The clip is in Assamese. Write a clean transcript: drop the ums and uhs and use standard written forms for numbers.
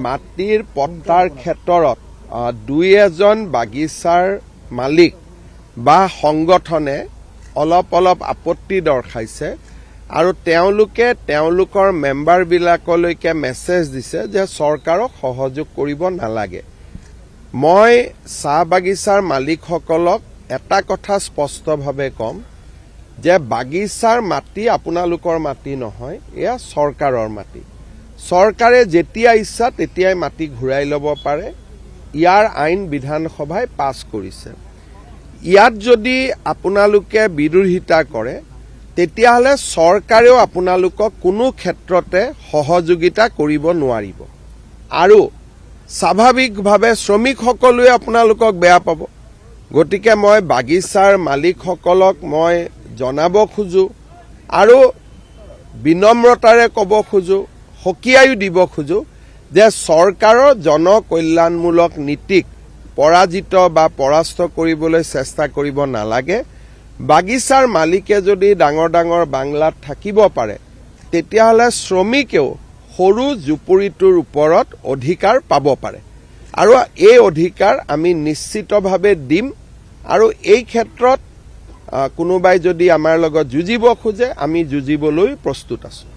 মাটিৰ পট্টাৰ ক্ষেত্ৰত দুই এজন বাগিচাৰ মালিক বা সংগঠনে অলপ আপত্তি দৰ্শাইছে আৰু তেওঁলোকে তেওঁলোকৰ মেম্বাৰবিলাকলৈকে মেছেজ দিছে যে চৰকাৰক সহযোগ কৰিব নালাগে। মই চাহ বাগিচাৰ মালিকসকলক এটা কথা স্পষ্টভাৱে কম যে বাগিচাৰ মাটি আপোনালোকৰ মাটি নহয়, এয়া চৰকাৰৰ মাটি। চৰকাৰে যেতিয়া ইচ্ছা তেতিয়াই মাটি ঘূৰাই ল'ব পাৰে। ইয়াৰ আইন বিধানসভাই পাছ কৰিছে। ইয়াত যদি আপোনালোকে বিৰোধিতা কৰে তেতিয়াহ'লে চৰকাৰেও আপোনালোকক কোনো ক্ষেত্ৰতে সহযোগিতা কৰিব নোৱাৰিব আৰু স্বাভাৱিকভাৱে শ্ৰমিকসকলে আপোনালোকক বেয়া পাব। গতিকে মই বাগিচাৰ মালিকসকলক মই জনাব খোজো আৰু বিনম্ৰতাৰে ক'ব খোজো, সকীয়াই দিব খোজো যে চৰকাৰৰ জনকল্যাণমূলক নীতিক পৰাজিত বা পৰাস্ত কৰিবলৈ চেষ্টা কৰিব নালাগে। বাগিচাৰ মালিকে যদি ডাঙৰ ডাঙৰ বাংলাত থাকিব পাৰে তেতিয়াহ'লে শ্ৰমিকেও সৰু জুপুৰিটোৰ ওপৰত অধিকাৰ পাব পাৰে আৰু এই অধিকাৰ আমি নিশ্চিতভাৱে দিম আৰু এই ক্ষেত্ৰত কোনোবাই যদি আমাৰ লগত যুঁজিব খোজে আমি যুঁজিবলৈ প্ৰস্তুত আছো।